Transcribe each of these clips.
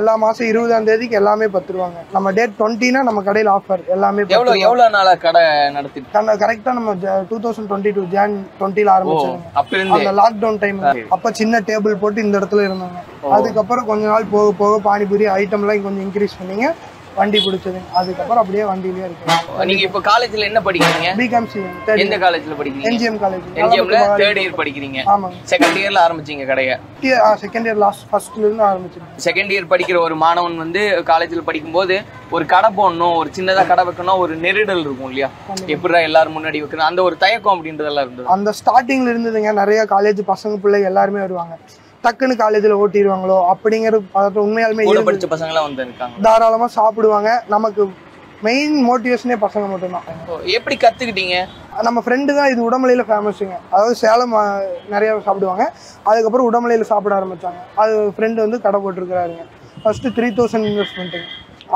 எல்லா மாசம் 20ஆம் தேதிக்கு எல்லாமே பத்துருவாங்க. நம்ம டேட் 20னா நம்ம கடையில் ஆஃபர் எல்லாமே. எவ்வளவு நாளா கடை நடத்திட்டு? கரெக்டா நம்ம 2022 ஜான் 20ல ஆரம்பிச்சாங்க. அந்த லாக்டவுன் டைம். அப்ப சின்ன டேபிள் போட்டு இந்த இடத்துல இருந்தாங்க. அதுக்கப்புறம் கொஞ்ச நாள் போக போக பானிபூரி ஐட்டம்லாம் கொஞ்சம் இன்க்ரீஸ் பண்ணீங்க, வண்டி பிடிச்சது. அதுக்கப்புறம் அப்படியே வண்டியிலேயே இருக்கு. நீங்க இப்ப காலேஜ்ல என்ன படிக்கிறீங்க? பிகாம்.சி. எந்த காலேஜ்ல படிக்கிறீங்க? NGM college. என்ஜிஎம்ல 3rd இயர் படிக்கிறீங்க. ஆமாங்க. 2nd இயர்ல ஆரம்பிச்சீங்க கடையை? செகண்ட் இயர் லாஸ்ட் ஃபர்ஸ்ட்ல இருந்து ஆரம்பிச்சேன். 2nd இயர் படிக்கிற ஒரு மாணவன் வந்து காலேஜ்ல படிக்கும்போது ஒரு கடை போடணும், ஒரு சின்னதா கடை வைக்கணும், ஒரு நெருடல் இருக்கும் இல்லையா? எப்படிடா எல்லாரும் முன்னாடி வைக்கணும், அந்த ஒரு தயக்கம் அப்படின்றதெல்லாம் இருந்தது. அந்த ஸ்டார்டிங்ல இருந்ததுங்க. நிறைய காலேஜ் பசங்க பிள்ளைங்க எல்லாருமே வருவாங்க. டக்குன்னு காலேஜ்ல ஓட்டிடுவாங்களோ அப்படிங்கிற உண்மையாலுமே படிச்ச பசங்க எல்லாம் வந்து இருக்காங்க. தாராளமா சாப்பிடுவாங்க. நமக்கு மெயின் மோட்டிவேஷனே பசங்க மட்டும்தான். எப்படி கத்துக்கிட்டீங்க? நம்ம ஃப்ரெண்டு தான். இது உடமலையில ஃபேமஸுங்க. அதாவது சேலம் நிறைய சாப்பிடுவாங்க. அதுக்கப்புறம் உடமலையில சாப்பிட ஆரம்பிச்சாங்க. அது ஃப்ரெண்டு வந்து கடை போட்டிருக்கிறாருங்க. ஃபர்ஸ்ட் 3000 இன்வெஸ்ட்மெண்ட்டுங்க.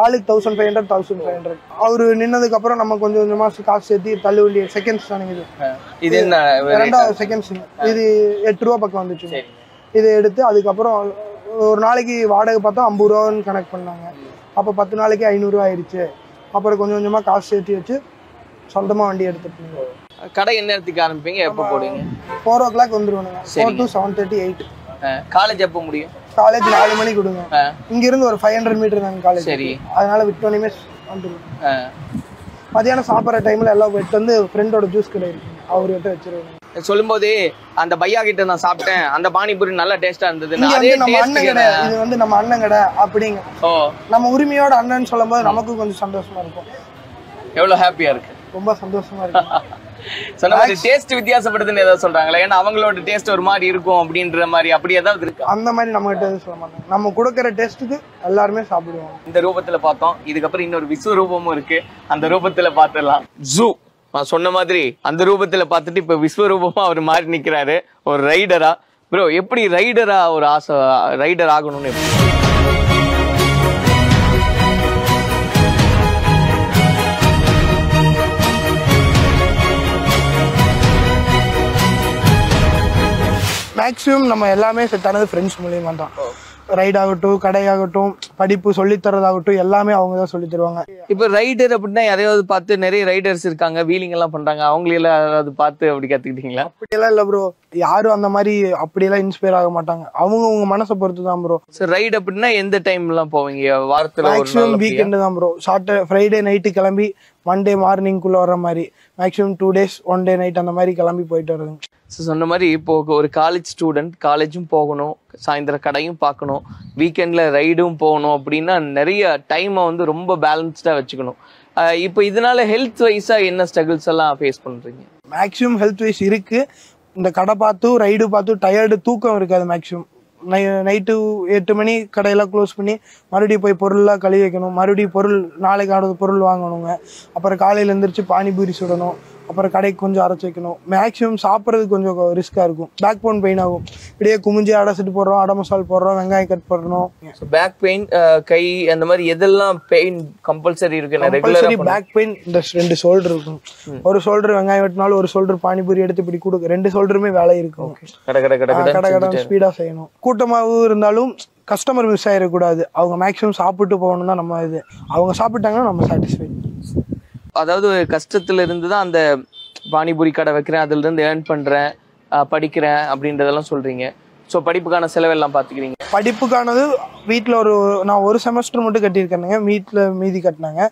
ஆளுக்கு 1500 1500. அவரு நின்னதுக்கு அப்புறம் நம்ம கொஞ்சம் கொஞ்சமா காசு சேர்த்தி தள்ளுவண்டி செகண்ட்ஸ் தானுங்க. இது என்ன ரெண்டாவது செகண்ட்ஸுங்க. இது 8 ரூபா பக்கம் வந்துச்சு. இதை எடுத்து அதுக்கப்புறம் ஒரு நாளைக்கு வாடகை பார்த்தா 50 ரூபான்னு கனெக்ட் பண்ணாங்க. அப்போ 10 நாளைக்கு 500 ரூபா ஆயிடுச்சு. அப்புறம் கொஞ்சம் கொஞ்சமாக காசு சேர்த்து வச்சு சொந்தமாக வண்டி எடுத்துட்டு. கடை என்ன நேரத்துக்கு ஆரம்பிப்பீங்க, எப்போ போடுவீங்க? 4 o'clock வந்துருவானுங்க. 4 to 7:30 8. காலேஜ் எப்போ முடியும்? காலேஜ் 4 மணிக்கு விடுங்க. இங்கிருந்து ஒரு 500 மீட்டர் தாங்க காலேஜ். சரி. அதனால விட்டோனையுமே வந்துடுவோம். மதியானம் சாப்பிட்ற டைமில் எல்லாம் விட்டு வந்து ஃப்ரெண்டோட ஜூஸ் கடை இருக்கு, அவர்கிட்ட வச்சிருவாங்க. சொல்லும் போது அந்த பையா கிட்ட நான் சாப்பிட்டேன், அந்த பானிபூரி நல்ல டேஸ்டா இருந்தது. நம்ம அண்ணன் கடை, இது வந்து நம்ம அண்ணன் கடை அப்படிங்க. நம்ம உரிமையோட அண்ணன் சொல்லும் போது நமக்கும் கொஞ்சம் சந்தோஷமா இருக்கும். எவ்வளவு ஹாப்பியா இருக்கு. ரொம்ப சந்தோஷமா இருக்கு. சொன்ன மாதிரி டேஸ்ட் வித்தியாசப்படுதுன்னு ஏதாவது சொல்றாங்களா? ஏன்னா அவங்களோட டேஸ்ட் ஒரு மாதிரி இருக்கும் அப்படின்ற மாதிரி அப்படி ஏதாவது இருக்கு? அந்த மாதிரி நம்ம கிட்ட சொல்ல மாட்டாங்க. நம்ம கொடுக்குற டேஸ்ட்டுக்கு எல்லாருமே சாப்பிடுவோம். இந்த ரூபத்துல பார்த்தோம். இதுக்கப்புறம் இன்னொரு விஸ்வரூபமும் இருக்கு. அந்த ரூபத்துல பார்த்துடலாம். ஜூ நான் சொன்ன மாதிரி அந்த ரூபத்துல பார்த்துட்டு இப்ப விஸ்வரூபமா அவர் மாறி நிக்கிறாரு ஒரு ரைடரா. ப்ரோ, எப்படி ரைடரா ஒரு ஆசை, ரைடர் ஆகணும்னு? மேக்ஸிமம் நம்ம எல்லாமே செட் ஆனது ஃப்ரெண்ட்ஸ் மூலியமா தான். ரைட் ஆகட்டும், கடையாகட்டும், படிப்பு சொல்லித்தரதாகட்டும் எல்லாமே அவங்க தான் சொல்லி தருவாங்க. இப்போ ரைடர் அப்படின்னா யாரையாவது பார்த்து, நிறைய ரைடர்ஸ் இருக்காங்க வீலிங் எல்லாம் பண்றாங்க, அவங்களெல்லாம் யாராவது பார்த்து அப்படி கத்துக்கிட்டீங்களா? அப்படியெல்லாம் இல்லை ப்ரோ. யாரும் அந்த மாதிரி அப்படியெல்லாம் இன்ஸ்பயர் ஆக மாட்டாங்க. அவங்க மனசை பொறுத்து தான் ப்ரோ. ரைட் அப்படின்னா எந்த டைம்லாம் போவீங்க? வாரத்துல மேக்ஸிமம் வீக்கெண்டு தான் ப்ரோ. ஃப்ரைடே நைட்டு கிளம்பி மண்டே மார்னிங்குள்ள வர மாதிரி. மேக்ஸிமம் 2 days 1 day நைட் அந்த மாதிரி கிளம்பி போயிட்டு வருதுங்க. சொன்ன மாதிரி இப்போ ஒரு காலேஜ் ஸ்டூடெண்ட், காலேஜும் போகணும், சாயந்தரம் கடையும் பார்க்கணும், வீக்கெண்ட்ல ரைடும் போகணும் அப்படின்னா நிறைய டைமை வந்து ரொம்ப பேலன்ஸ்டா வச்சுக்கணும். இப்போ இதனால ஹெல்த் வைஸா என்ன ஸ்ட்ரகிள்ஸ் எல்லாம் ஃபேஸ் பண்றீங்க? மேக்ஸிமம் ஹெல்த் வைஸ் இருக்கு. இந்த கடை பார்த்து ரைடு பார்த்து டயர்டு, தூக்கம் இருக்காது. மேக்ஸிமம் நைட்டு 8 மணி கடையெல்லாம் க்ளோஸ் பண்ணி மறுபடியும் போய் பொருள்லாம் கழுவி வைக்கணும், மறுபடியும் பொருள் பொருள் வாங்கணுங்க. அப்புறம் காலையில் எழுந்திரிச்சு பானிபூரி சுடணும், அப்புறம் கடைக்கு கொஞ்சம் அரைச்சி வைக்கணும். மேக்ஸிமம் சாப்பிட்றதுக்கு கொஞ்சம் ரிஸ்க்காக இருக்கும். பேக் போன் பெயின் ஆகும். இப்படியே குமிஞ்சி அடைச்சிட்டு போடுறோம், அடை மசால் போடுறோம், வெங்காயம் கட் பண்ணணும். பேக் பெயின், கை, அந்த மாதிரி எதெல்லாம் பெயின் கம்பல்சரி இருக்கு? பேக் பெயின் இந்த 2 ஷோல்டர் இருக்கும். ஒரு ஷோல்டர் வெங்காயம் வெட்டினாலும் ஒரு ஷோல்டர் பானிபூரி எடுத்து இப்படி கொடுக்க 2 ஷோல்டருமே வேலை இருக்கும். கடை ஸ்பீடாக செய்யணும். கூட்டமாகவும் இருந்தாலும் கஸ்டமர் மிஸ் ஆகிடக்கூடாது. அவங்க மேக்ஸிமம் சாப்பிட்டு போகணும் தான் நம்ம இது. அவங்க சாப்பிட்டாங்கன்னா நம்ம சாட்டிஸ்ஃபை. அதாவது கஷ்டத்துல இருந்து தான் அந்த பானிபூரி கடை வைக்கிறேன், அதுல இருந்து ஏர்ன் பண்றேன், படிக்கிறேன் அப்படின்றதெல்லாம் சொல்றீங்க. ஸோ படிப்புக்கான செலவெல்லாம் பார்த்துக்கிறீங்க? படிப்புக்கானது வீட்டில் நான் ஒரு செமஸ்டர் மட்டும் கட்டியிருக்கேனுங்க. வீட்டில் மீதி கட்டினாங்க.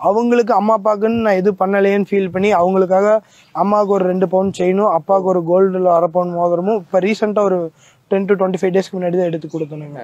அவங்களுக்கு அம்மா அப்பாவுக்குன்னு நான் எது பண்ணலையேன்னு ஃபீல் பண்ணி அவங்களுக்காக அம்மாவுக்கு ஒரு 2 பவுன் செயினும், அப்பாவுக்கு ஒரு கோல்டில் 1/2 பவுன் மோதிரமும் இப்போ ரீசெண்டாக ஒரு 10 to 25 daysக்கு முன்னாடி தான் எடுத்து கொடுத்தனுங்க.